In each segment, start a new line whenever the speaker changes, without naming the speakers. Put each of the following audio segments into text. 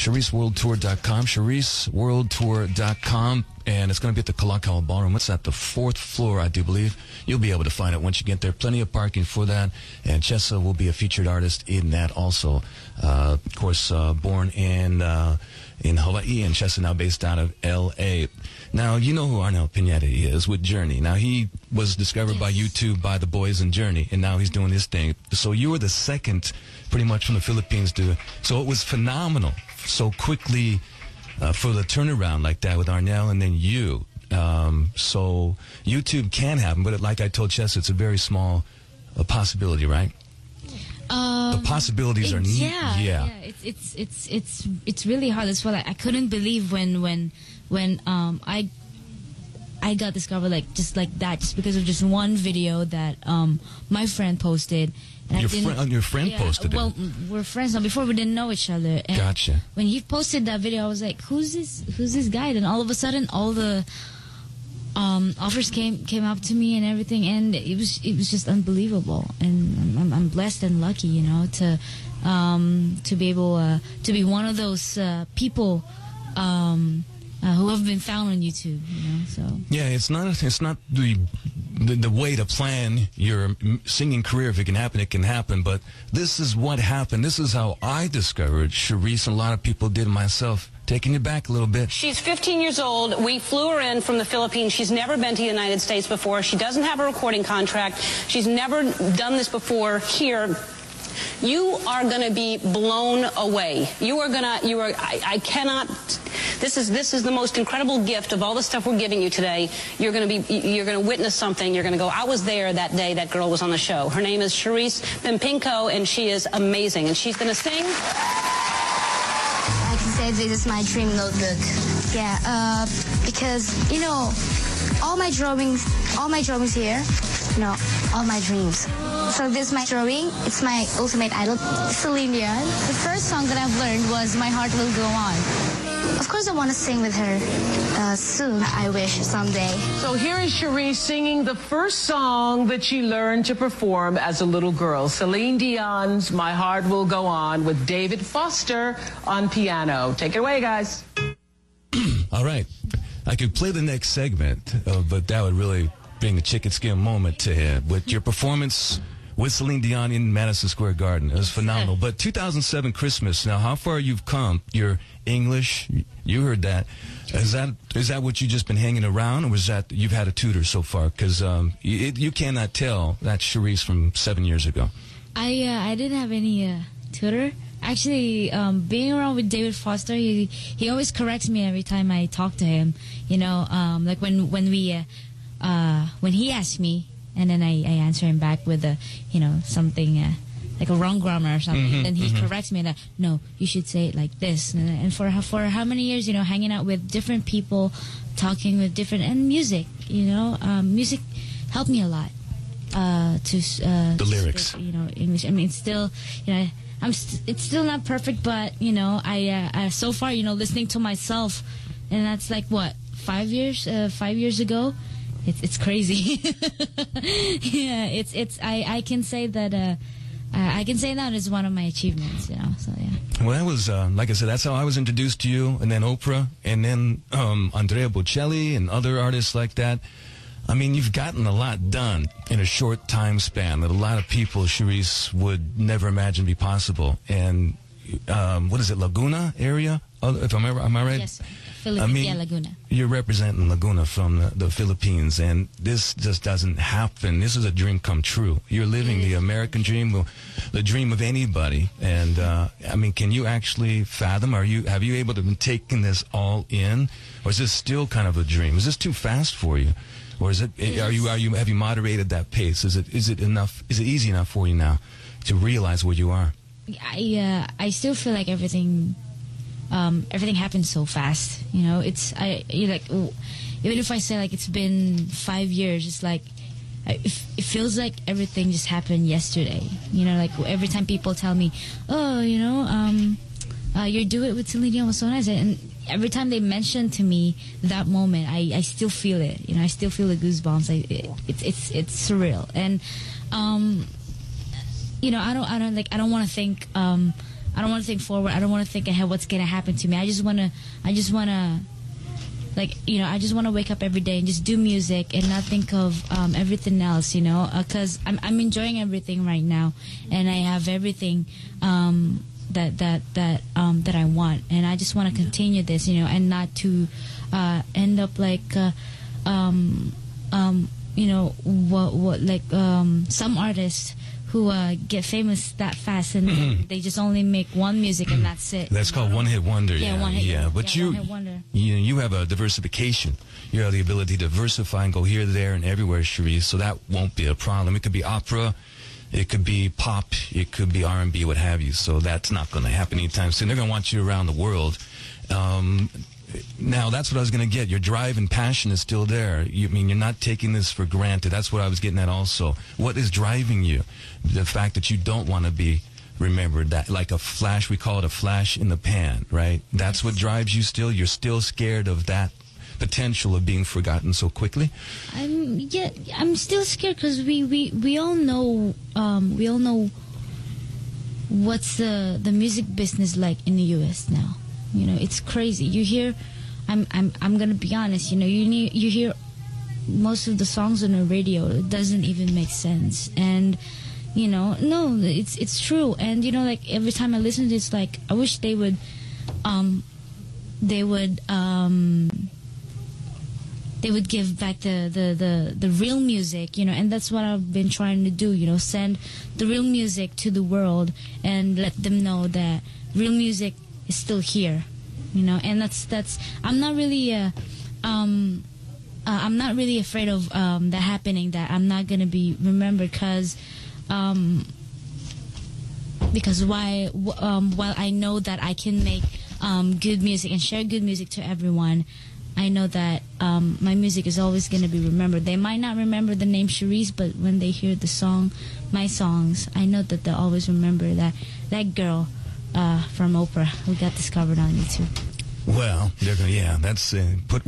ChariceWorldTour.com, ChariceWorldTour.com, and it's going to be at the Kalakaua Ballroom. It's at the 4th floor, I do believe. You'll be able to find it once you get there. Plenty of parking for that, and Chessa will be a featured artist in that also. Of course, born in Hawaii, and Chessa now based out of L.A. Now, you know who Arnel Pineda is with Journey. Now, he was discovered by YouTube by the boys in Journey, and now he's doing his thing. So you were the second, pretty much, from the Philippines to... So it was phenomenal, so quickly for the turnaround like that with Arnel and then you. So YouTube can happen, but like I told Chessa, it's a very small possibility, right? The possibilities are neat.
Yeah. It's really hard. That's what I couldn't believe when I got discovered just like that, just because of just one video that my friend posted. And
your friend posted it?
Well, we're friends now. Before we didn't know each other. And
gotcha.
when he posted that video, I was like, "Who's this guy?" And all of a sudden, all the offers came up to me and everything, and it was just unbelievable. And I'm blessed and lucky, to be able to be one of those people who have been found on YouTube. So
yeah, it's not the way to plan your singing career. If it can happen, it can happen. But this is what happened. This is how I discovered Charice, and a lot of people did, myself. Taking you back a little bit.
She's 15 years old. We flew her in from the Philippines. She's never been to the United States before. She doesn't have a recording contract. She's never done this before here. You are going to be blown away. I cannot. This is the most incredible gift of all the stuff we're giving you today. You're going to witness something. You're going to go, I was there that day that girl was on the show. Her name is Charice Pimpinko, and she is amazing. And she's going to sing.
I can say this is my dream notebook. Yeah, because, all my drawings here, all my dreams. So this is my drawing. It's my ultimate idol, Celine Dion. The first song that I've learned was My Heart Will Go On. Of course, I want to sing with her soon, I wish, someday.
So here is Charice singing the first song that she learned to perform as a little girl, Celine Dion's My Heart Will Go On, with David Foster on piano. Take it away, guys.
All right. I could play the next segment, but that would really bring a chicken skin moment to him. With your performance with Celine Dion in Madison Square Garden, it was phenomenal. But 2007 Christmas, now how far you've come, you're English, you heard that. Is that what you've just been hanging around, or was that you've had a tutor so far? Because you cannot tell that Charice from 7 years ago. I
didn't have any tutor. Actually, being around with David Foster, he always corrects me every time I talk to him. Like when he asks me, and then I answer him back with something like a wrong grammar or something. Then he corrects me and no, you should say it like this. And for how many years, hanging out with different people, talking with different, and music, music helped me a lot.
The lyrics,
English. I mean, it's still, it's still not perfect, but I so far, listening to myself, and that's like what, 5 years? 5 years ago. It's crazy. Yeah, I can say that is one of my achievements, so yeah.
Well, that was, like I said, that's how I was introduced to you, and then Oprah, and then Andrea Bocelli and other artists like that. I mean, you've gotten a lot done in a short time span that a lot of people, Charice, would never imagine be possible. And what is it, Laguna area? Am I right?
Yes, Laguna.
You're representing Laguna from the Philippines, and this just doesn't happen. This is a dream come true. You're living the American dream, the dream of anybody. And I mean, can you actually fathom? Have you able to been taking this all in, or is this still kind of a dream? Is this too fast for you, or is it? Have you moderated that pace? Is it enough? Is it easy enough for you now to realize where you are?
I still feel like everything happens so fast. Even if I say like it's been 5 years, it's like it feels like everything just happened yesterday. Like every time people tell me, oh, you do it with Celine Dion was so nice, and every time they mention to me that moment, I still feel it. I still feel the goosebumps. It's surreal, and I don't want to think I don't want to think forward. I don't want to think ahead what's going to happen to me. I just want to like, you know, I just want to wake up every day and just do music and not think of everything else, you know, because I'm enjoying everything right now, and I have everything that I want, and I just want to continue this, you know, and not to end up like you know, what like some artists who get famous that fast, and they just only make one music and that's it.
That's called one-hit wonder.
Yeah, one hit.
Yeah, but
one-hit wonder.
you have a diversification. You have the ability to diversify and go here, there, and everywhere, Charice. So that won't be a problem. It could be opera, it could be pop, it could be R&B, what have you. So that's not going to happen anytime soon. They're going to want you around the world. Now, that's what I was going to get. Your drive and passion is still there. I mean, you're not taking this for granted. That's what I was getting at also. What is driving you? The fact that you don't want to be remembered, that like a flash, we call it a flash in the pan, right? That's what drives you still? You're still scared of that potential of being forgotten so quickly?
I'm still scared because we all know what's the music business like in the U.S. now. You know, it's crazy. You hear, I'm gonna be honest. You know, you hear most of the songs on the radio. It doesn't even make sense, and you know, no, it's true. And you know, like every time I listen to it, it's like I wish they would give back the real music, you know, and that's what I've been trying to do, you know, send the real music to the world and let them know that real music is still here, you know, and that's I'm not really afraid of that happening, that I'm not gonna be remembered because while I know that I can make good music and share good music to everyone, I know that my music is always going to be remembered. They might not remember the name Charice, but when they hear the song, my songs, I know that they'll always remember that girl from Oprah who got discovered on YouTube.
Well, that's put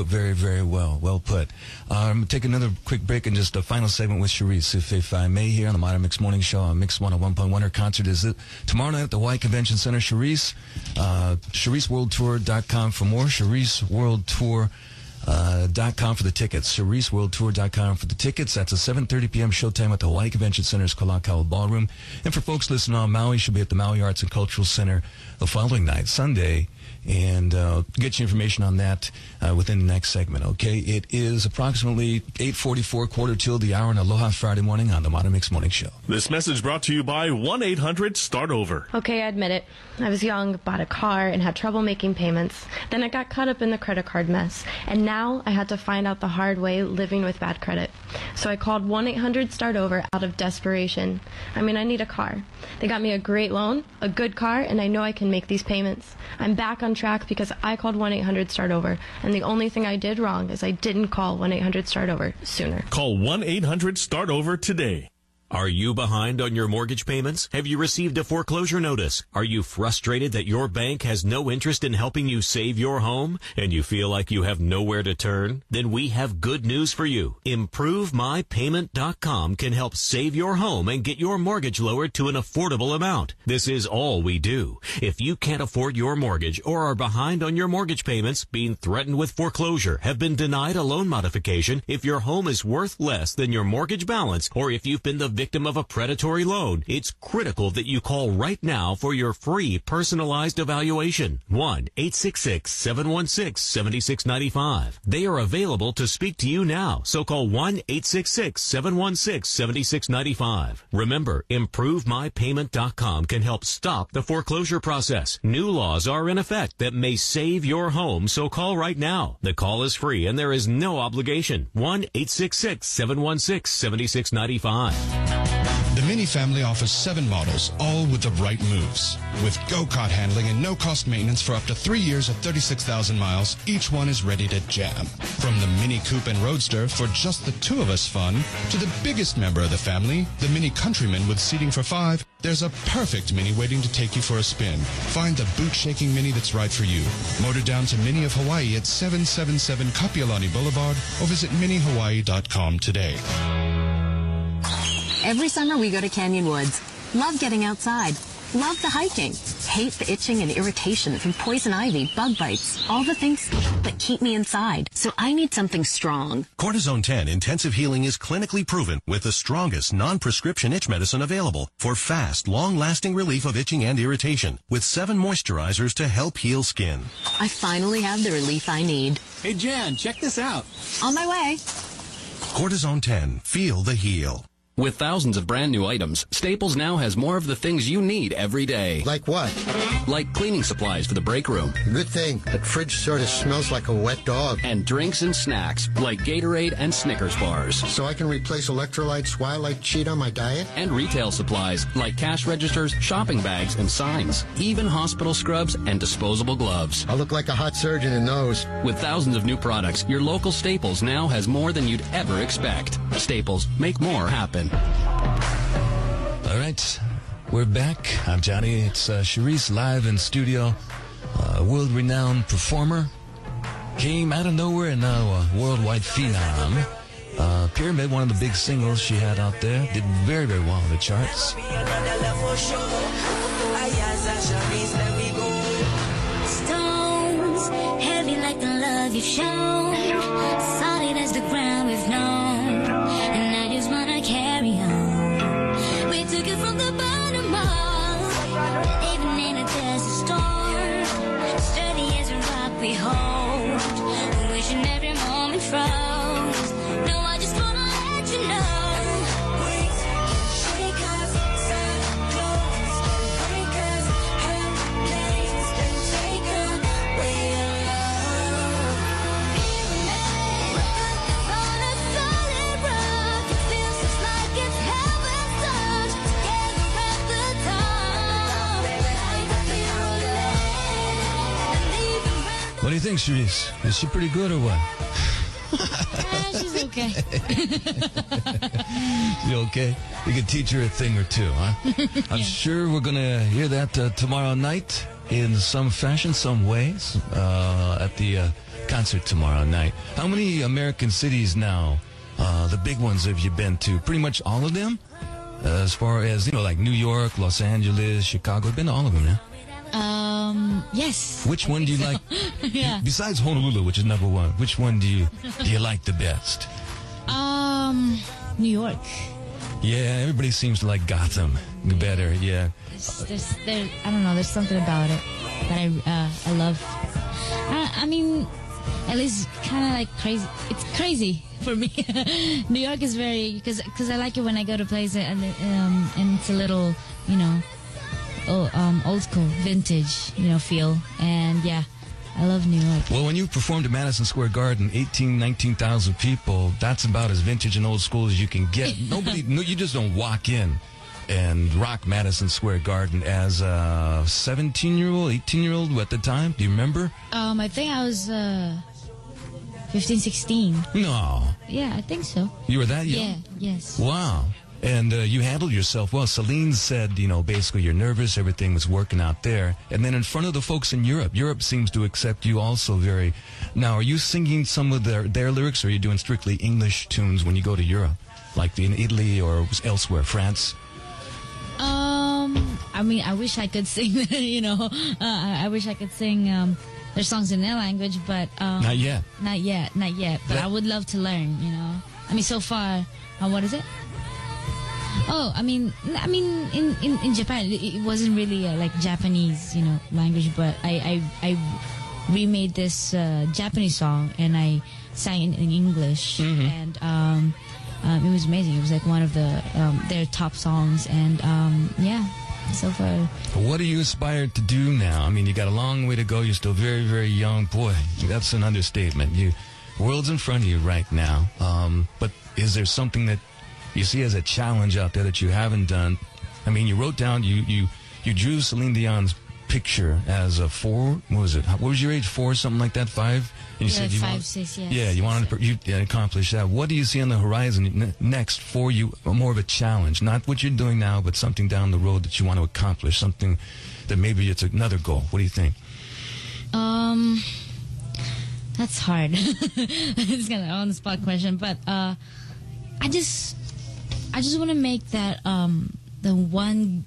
very, very well put. I'm going to take another quick break and just a final segment with Charice, if I may, here on the Modern Mix Morning Show on Mix 101.1. Her concert is tomorrow night at the Hawaii Convention Center. Charice, ChariceWorldTour.com for more. ChariceWorldTour.com for the tickets. ChariceWorldTour.com for the tickets. That's a 7:30 p.m. showtime at the Hawaii Convention Center's Kalakaua Ballroom. And for folks listening on Maui, she'll be at the Maui Arts and Cultural Center the following night, Sunday. And get you information on that within the next segment, okay? It is approximately 8:44, quarter till the hour on Aloha Friday morning on the Modern Mix Morning Show.
This message brought to you by 1-800-START-OVER.
Okay, I admit it. I was young, bought a car, and had trouble making payments. Then I got caught up in the credit card mess. And now I had to find out the hard way living with bad credit. So I called 1-800-START-OVER out of desperation. I mean, I need a car. They got me a great loan, a good car, and I know I can make these payments. I'm back on track because I called 1-800-START-OVER, and the only thing I did wrong is I didn't call 1-800-START-OVER sooner.
Call 1-800-START-OVER today.
Are you behind on your mortgage payments? Have you received a foreclosure notice? Are you frustrated that your bank has no interest in helping you save your home and you feel like you have nowhere to turn? Then we have good news for you. ImproveMyPayment.com can help save your home and get your mortgage lowered to an affordable amount. This is all we do. If you can't afford your mortgage or are behind on your mortgage payments, being threatened with foreclosure, have been denied a loan modification, if your home is worth less than your mortgage balance, or if you've been the victim of a predatory loan, it's critical that you call right now for your free personalized evaluation. 1-866-716-7695. They are available to speak to you now, so call 1-866-716-7695. Remember, ImproveMyPayment.com can help stop the foreclosure process. New laws are in effect that may save your home, so call right now. The call is free and there is no obligation. 1-866-716-7695.
The Mini family offers 7 models, all with the right moves. With go-kart handling and no-cost maintenance for up to 3 years at 36,000 miles, each one is ready to jam. From the Mini Coupe and Roadster for just the 2 of us fun, to the biggest member of the family, the Mini Countryman with seating for 5, there's a perfect Mini waiting to take you for a spin. Find the boot-shaking Mini that's right for you. Motor down to Mini of Hawaii at 777 Kapiolani Boulevard or visit minihawaii.com today.
Every summer we go to Canyon Woods. Love getting outside. Love the hiking. Hate the itching and irritation from poison ivy, bug bites, all the things that keep me inside. So I need something strong.
Cortisone 10 Intensive Healing is clinically proven with the strongest non-prescription itch medicine available for fast, long-lasting relief of itching and irritation with 7 moisturizers to help heal skin.
I finally have the relief I need.
Hey, Jan, check this out.
On my way.
Cortisone 10. Feel the heal.
With thousands of brand new items, Staples now has more of the things you need every day.
Like what?
Like cleaning supplies for the break room.
Good thing. That fridge sort of smells like a wet dog.
And drinks and snacks, like Gatorade and Snickers bars.
So I can replace electrolytes while I cheat on my diet?
And retail supplies, like cash registers, shopping bags, and signs. Even hospital scrubs and disposable gloves.
I'll look like a hot surgeon in those.
With thousands of new products, your local Staples now has more than you'd ever expect. Staples, make more happen.
All right, we're back. I'm Johnny. It's Charice live in studio. World-renowned performer. Came out of nowhere and now a worldwide phenom. Pyramid, one of the big singles she had out there. Did very, very well on the charts.
Stones, heavy like the love you've shown. Solid as the ground we've known. And I just wanna carry on. We took it from the bottom up. Even in a desert storm. Steady as a rock we hold. Wishing every moment froze. No, I just wanna let you know.
What do you think, Charice? Is she pretty good or what?
She's okay.
You okay? You can teach her a thing or two, huh? I'm sure we're going to hear that tomorrow night in some fashion, some ways, at the concert tomorrow night. How many American cities now, the big ones, have you been to? Pretty much all of them? As far as, like New York, Los Angeles, Chicago. I've been to all of them now.
Yes.
Which one do you like?
Yeah.
Besides Honolulu, which is number one, which one do you like the best?
New York.
Yeah, everybody seems to like Gotham better. Yeah.
I don't know. There's something about it that I love. I mean, at least kind of like crazy. It's crazy for me. New York is very because I like it when I go to places and it's a little old school, vintage, feel. And yeah, I love New York.
Well, when you performed at Madison Square Garden, 19,000 people, that's about as vintage and old school as you can get. You just don't walk in and rock Madison Square Garden as a 17-year-old, 18-year-old at the time. Do you remember?
I think I was 15, 16.
No.
Yeah, I think so.
You were that young?
Yeah, yes.
Wow. And you handled yourself well. Celine said, basically you're nervous, everything was working out there. And then in front of the folks in Europe seems to accept you also very... Now, are you singing some of their lyrics, or are you doing strictly English tunes when you go to Europe? Like in Italy or elsewhere, France?
I mean, I wish I could sing, I wish I could sing their songs in their language, but...
Not yet.
Not yet. But I would love to learn, I mean, so far, what is it? Oh, I mean, in Japan, it wasn't really like Japanese, language, but I remade this Japanese song and I sang it in English, and it was amazing. It was like one of their top songs, and yeah, so far.
What are you aspired to do now? I mean, you got a long way to go. You're still very, very young. Boy, that's an understatement. World's in front of you right now. But is there something that you see as a challenge out there that you haven't done? I mean, you wrote down, you drew Celine Dion's picture as a 4. What was it? What was your age? 4, something like that? 5? And you said you
5, 6, yes.
Yeah, you wanted to accomplish that. What do you see on the horizon next for you? More of a challenge, not what you're doing now, but something down the road that you want to accomplish. Something that maybe it's another goal. What do you think?
That's hard. It's kind of on the spot question, but I just want to make that the one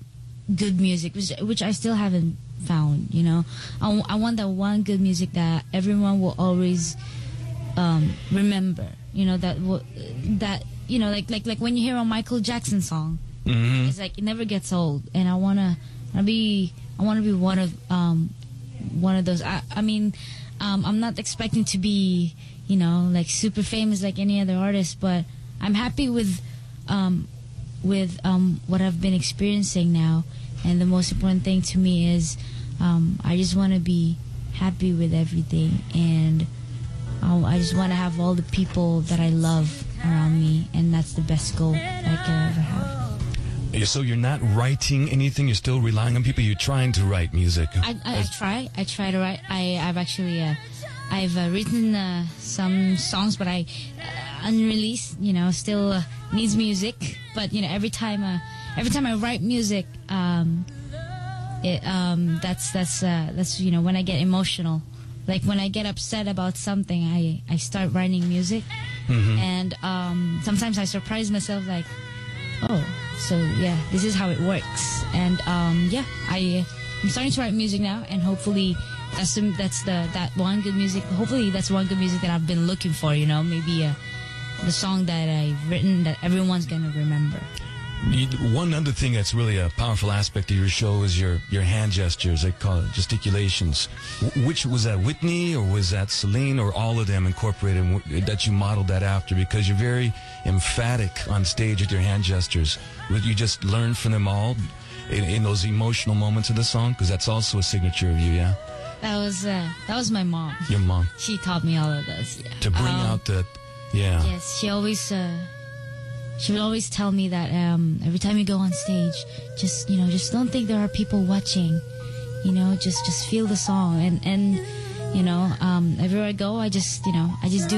good music, which I still haven't found. You know, I want that one good music that everyone will always remember. You know, that you know, like when you hear a Michael Jackson song, it's like it never gets old. And I wanna be one of those. I mean, I'm not expecting to be, you know, like super famous like any other artist, but I'm happy with what I've been experiencing now. And the most important thing to me is I just want to be happy with everything, and I just want to have all the people that I love around me, and that's the best goal I can ever have.
So you're not writing anything? You're still relying on people? You're trying to write music?
I try to write. I've actually I've written some songs, but I unreleased. You know, still needs music. But you know, every time I write music, that's you know, when I get emotional, like when I get upset about something, I start writing music, and sometimes I surprise myself, like, oh, so yeah, this is how it works. And yeah, I'm starting to write music now, and hopefully that one good music. Hopefully that's one good music that I've been looking for. You know, maybe the song that I've written that everyone's gonna remember.
One other thing that's really a powerful aspect of your show is your hand gestures. They call it gesticulations. Which was that, Whitney, or was that Celine, or all of them incorporated that you modeled that after? Because you're very emphatic on stage with your hand gestures. Would you just learn from them all in those emotional moments of the song? Because that's also a signature of you, yeah?
That was my mom.
Your mom.
She taught me all of those. Yeah.
To bring out that, yeah.
Yes, she would always tell me that every time you go on stage, just don't think there are people watching. You know, just feel the song, and you know, everywhere I go, I just do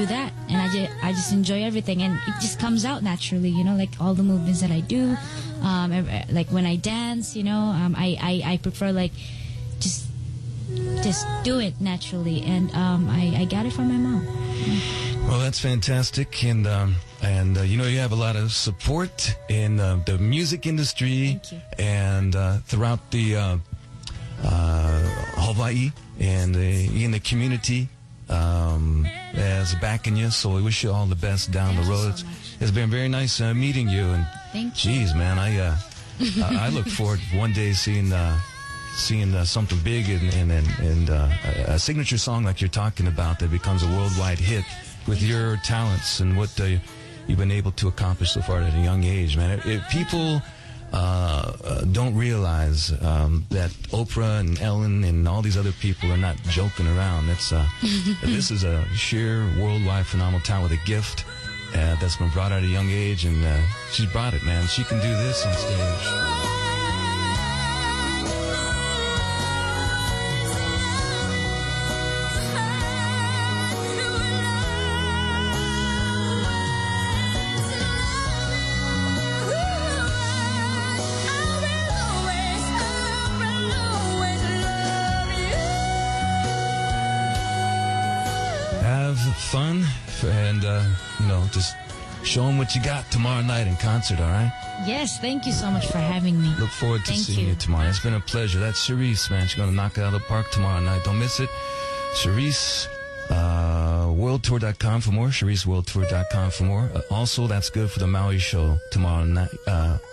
that, and I just enjoy everything, and it just comes out naturally. You know, like all the movements that I do, like when I dance, you know, I prefer like just do it naturally, and I got it from my mom. Yeah.
Well, that's fantastic, and you know, you have a lot of support in the music industry and throughout the Hawaii and in the community as backing you. So we wish you all the best down the road. It's been very nice meeting you. And
thank you.
Geez, man, I look forward one day seeing something big and a signature song like you're talking about that becomes a worldwide hit with your talents and what you've been able to accomplish so far at a young age, man. If people don't realize that Oprah and Ellen and all these other people are not joking around. This is a sheer worldwide phenomenal talent, a gift that's been brought at a young age, and she's brought it, man. She can do this on stage. Fun, and you know, just show them what you got tomorrow night in concert. All right?
Yes, thank you so much for having me.
Look forward to seeing you tomorrow. It's been a pleasure. That's Charice, man. She's gonna knock it out of the park tomorrow night. Don't miss it. Charice, worldtour.com for more. ChariceWorldTour.com for more. Also, that's good for the Maui show tomorrow night,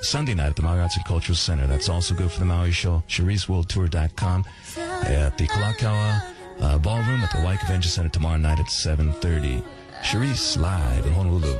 Sunday night at the Maui Arts and Cultural Center. That's also good for the Maui show. ChariceWorldTour.com at the Kalakaua Ballroom at the Waikiki Convention Center tomorrow night at 7:30. Charice live in Honolulu.